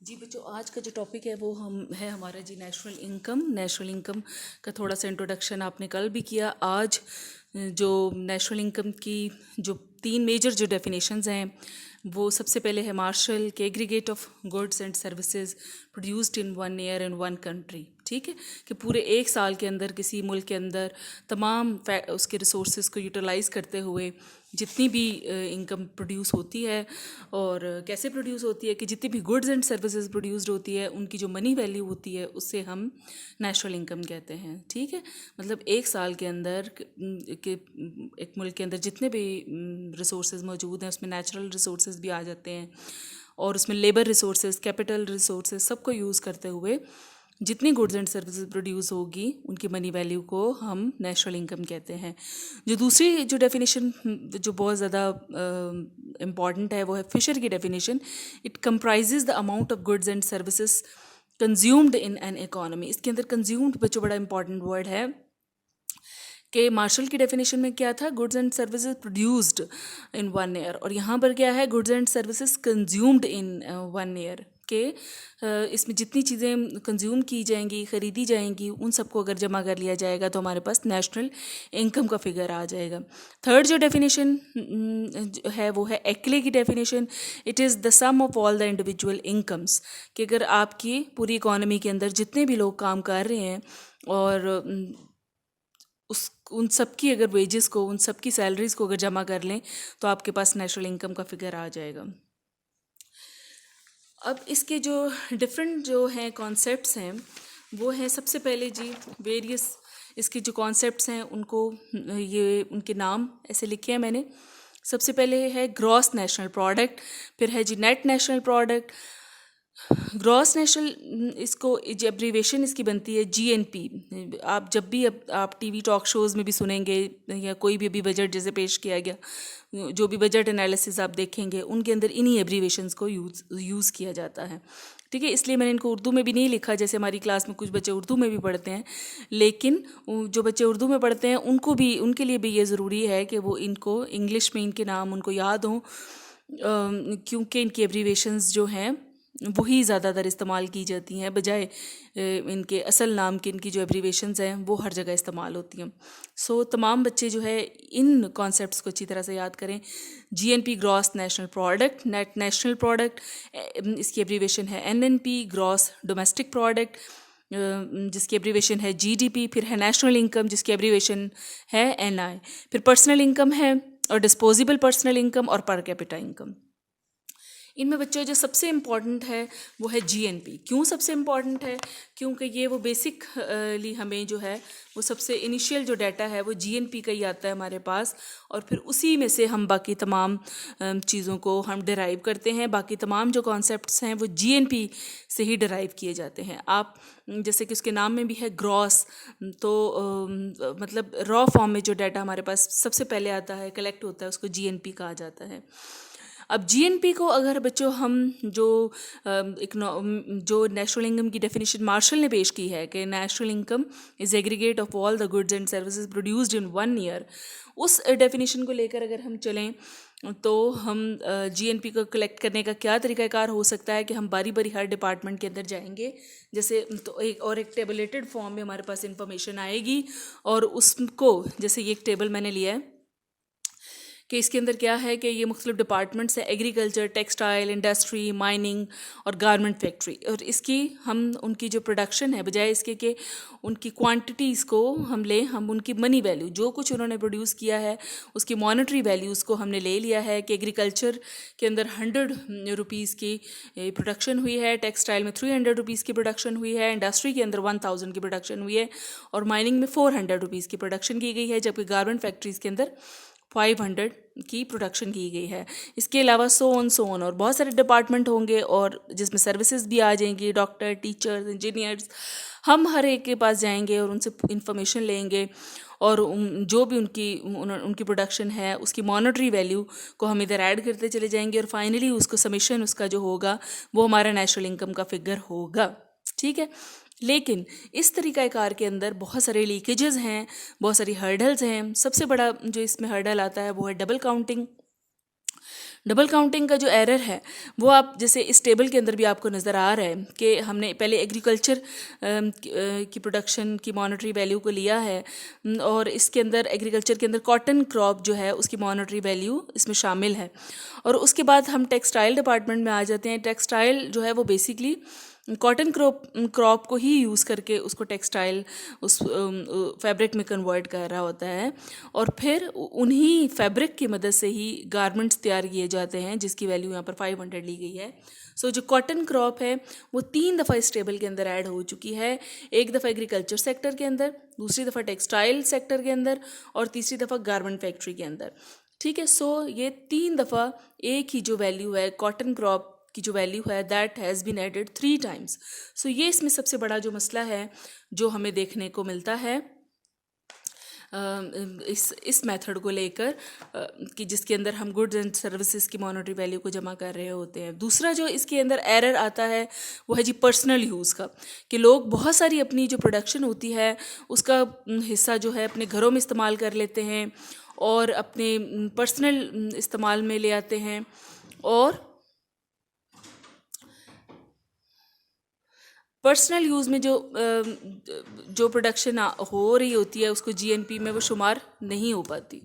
जी बच्चों, आज का जो टॉपिक है वो हम है हमारा जी नेशनल इनकम का थोड़ा सा इंट्रोडक्शन आपने कल भी किया। आज जो नेशनल इनकम की जो तीन मेजर जो डेफिनेशंस हैं वो सबसे पहले है मार्शल के aggregate of goods and services produced in 1 year in 1 country. ठीक है कि पूरे एक साल के अंदर किसी मुल्क के अंदर तमाम उसके रिसोर्सेज को यूटिलाइज़ करते हुए जितनी भी इनकम प्रोड्यूस होती है और कैसे प्रोड्यूस होती है कि जितनी भी गुड्स एंड सर्विसेज प्रोड्यूस्ड होती है उनकी जो मनी वैल्यू होती है उससे हम नेशनल इनकम कहते हैं। ठीक है, मतलब एक साल के अंदर के एक मुल्क के अंदर जितने भी रिसोर्सेज मौजूद हैं उसमें नेचुरल रिसोर्सेज भी आ जाते हैं और उसमें लेबर रिसोर्सेज, कैपिटल रिसोर्सेज सबको यूज़ करते हुए जितनी गुड्स एंड सर्विसेज प्रोड्यूस होगी उनकी मनी वैल्यू को हम नेशनल इनकम कहते हैं। जो दूसरी जो डेफिनेशन जो बहुत ज़्यादा इम्पॉर्टेंट है वो है फिशर की definition. It comprises the amount of goods and services consumed in an economy. इसके अंदर कंज्यूम्ड बच्चों बड़ा इंपॉर्टेंट वर्ड है कि मार्शल की डेफिनेशन में क्या था, goods and services produced in 1 year, और यहाँ पर क्या है, goods and services consumed in 1 year के इसमें जितनी चीज़ें कंज्यूम की जाएंगी, ख़रीदी जाएंगी, उन सबको अगर जमा कर लिया जाएगा तो हमारे पास नेशनल इनकम का फिगर आ जाएगा। थर्ड जो डेफिनेशन है वो है एक्ले की definition. It is the sum of all the individual incomes, कि अगर आपकी पूरी इकोनॉमी के अंदर जितने भी लोग काम कर रहे हैं और उन सब की अगर वेजेस को, उन सब की सैलरीज को अगर जमा कर लें तो आपके पास नेशनल इनकम का फिगर आ जाएगा। अब इसके जो डिफरेंट जो हैं कॉन्सेप्ट्स हैं वो हैं, सबसे पहले जी वेरियस इसके जो कॉन्सेप्ट्स हैं उनको ये उनके नाम ऐसे लिखे हैं मैंने। सबसे पहले है ग्रॉस नेशनल प्रोडक्ट, फिर है जी net national product. Gross national इसको जो एब्रीवेशन इसकी बनती है GNP। आप जब भी आप टीवी टॉक शोज़ में भी सुनेंगे या कोई भी अभी बजट जैसे पेश किया गया, जो भी बजट एनालिसिस आप देखेंगे उनके अंदर इन्हीं एब्रीवेशंस को यूज़ किया जाता है। ठीक है, इसलिए मैंने इनको उर्दू में भी नहीं लिखा, जैसे हमारी क्लास में कुछ बच्चे उर्दू में भी पढ़ते हैं, लेकिन जो बच्चे उर्दू में पढ़ते हैं उनके लिए भी ये ज़रूरी है कि वो इनको इंग्लिश में इनके नाम उनको याद हों, क्योंकि इनकी एब्रीवेशंस जो हैं वही ज़्यादातर इस्तेमाल की जाती हैं बजाय इनके असल नाम के। इनकी जो एब्रीवेशंस हैं वो हर जगह इस्तेमाल होती हैं। सो तमाम बच्चे जो है इन कॉन्सेप्ट्स को अच्छी तरह से याद करें। GNP gross national product, net national product, इसकी एब्रीवेशन है NNP ग्रॉस डोमेस्टिक प्रोडक्ट, जिसकी एब्रीवेशन है GDP, फिर है नेशनल इनकम जिसकी एब्रीवेशन है NI, फिर पर्सनल इनकम है और डिस्पोजेबल पर्सनल इनकम और पर कैपिटा इनकम। इनमें बच्चों जो सबसे इम्पॉर्टेंट है वो है GNP। क्यों सबसे इम्पॉर्टेंट है? क्योंकि ये वो बेसिकली हमें जो है वो सबसे इनिशियल जो डाटा है वो GNP का ही आता है हमारे पास, और फिर उसी में से हम बाकी तमाम चीज़ों को हम डिराइव करते हैं। बाकी तमाम जो कॉन्सेप्ट्स हैं वो GNP से ही डिराइव किए जाते हैं। आप जैसे कि उसके नाम में भी है ग्रॉस, तो मतलब रॉ फॉर्म में जो डाटा हमारे पास सबसे पहले आता है, कलेक्ट होता है, उसको GNP कहा जाता है। अब GNP को अगर बच्चों हम जो नेशनल इनकम की डेफिनेशन मार्शल ने पेश की है कि national income is aggregate of all the goods and services produced in 1 year, उस डेफिनेशन को लेकर अगर हम चलें तो हम GNP को कलेक्ट करने का क्या तरीक़ाकार हो सकता है कि हम बारी बारी हर डिपार्टमेंट के अंदर जाएंगे, जैसे तो एक टेबलेटेड फॉर्म में हमारे पास इंफॉर्मेशन आएगी और उसको, जैसे ये एक टेबल मैंने लिया है कि इसके अंदर क्या है कि ये मुख्तलिफ डिपार्टमेंट्स हैं, एग्रीकल्चर, टेक्सटाइल, इंडस्ट्री, माइनिंग और गारमेंट फैक्ट्री, और इसकी हम उनकी जो प्रोडक्शन है बजाय इसके कि उनकी क्वांटिटीज़ को हम लें, हम उनकी मनी वैल्यू जो कुछ उन्होंने प्रोड्यूस किया है उसकी मॉनेटरी वैल्यूज़ को हमने ले लिया है कि एग्रीकल्चर के अंदर 100 रुपीज़ की प्रोडक्शन हुई है, टेक्सटाइल में 300 रुपीज़ की प्रोडक्शन हुई है, इंडस्ट्री के अंदर 1000 की प्रोडक्शन हुई है और माइनिंग में 400 रुपीज़ की प्रोडक्शन की गई है, जबकि गारमेंट फैक्ट्रीज़ के अंदर 500 की प्रोडक्शन की गई है। इसके अलावा सो ऑन और बहुत सारे डिपार्टमेंट होंगे और जिसमें सर्विसेज भी आ जाएंगी, डॉक्टर, टीचर्स, इंजीनियर्स, हम हर एक के पास जाएंगे और उनसे इंफॉर्मेशन लेंगे और जो भी उनकी प्रोडक्शन है उसकी मॉनेटरी वैल्यू को हम इधर ऐड करते चले जाएंगे और फाइनली उसको समेशन उसका जो होगा वो हमारा नेशनल इनकम का फिगर होगा। ठीक है, लेकिन इस तरीक़ाकार के अंदर बहुत सारे लीकेजेस हैं, बहुत सारी हर्डल्स हैं। सबसे बड़ा जो इसमें हर्डल आता है वो है डबल काउंटिंग। डबल काउंटिंग का जो एरर है वो आप जैसे इस टेबल के अंदर भी आपको नज़र आ रहा है कि हमने पहले एग्रीकल्चर की प्रोडक्शन की मॉनेटरी वैल्यू को लिया है और इसके अंदर एग्रीकल्चर के अंदर कॉटन क्रॉप जो है उसकी मॉनेटरी वैल्यू इसमें शामिल है। और उसके बाद हम टेक्सटाइल डिपार्टमेंट में आ जाते हैं। टेक्सटाइल जो है वो बेसिकली कॉटन क्रॉप को ही यूज़ करके उसको टेक्सटाइल उस फैब्रिक में कन्वर्ट कर रहा होता है और फिर उन्हीं फैब्रिक की मदद से ही गारमेंट्स तैयार किए जाते हैं जिसकी वैल्यू यहाँ पर 500 ली गई है। सो जो कॉटन क्रॉप है वो 3 दफ़ा इस टेबल के अंदर ऐड हो चुकी है। एक दफ़ा एग्रीकल्चर सेक्टर के अंदर, दूसरी दफ़ा टेक्सटाइल सेक्टर के अंदर और तीसरी दफ़ा गारमेंट फैक्ट्री के अंदर। ठीक है, सो ये 3 दफ़ा एक ही जो वैल्यू है कॉटन क्रॉप की जो वैल्यू है that has been added 3 times. So ये इसमें सबसे बड़ा जो मसला है जो हमें देखने को मिलता है इस मेथड को लेकर कि जिसके अंदर हम गुड्स एंड सर्विसेज की मॉनेटरी वैल्यू को जमा कर रहे होते हैं। दूसरा जो इसके अंदर एरर आता है वो है जी पर्सनल यूज़ का, कि लोग बहुत सारी अपनी जो प्रोडक्शन होती है उसका हिस्सा जो है अपने घरों में इस्तेमाल कर लेते हैं और अपने पर्सनल इस्तेमाल में ले आते हैं और पर्सनल यूज़ में जो प्रोडक्शन हो रही होती है उसको जीएनपी में वो शुमार नहीं हो पाती।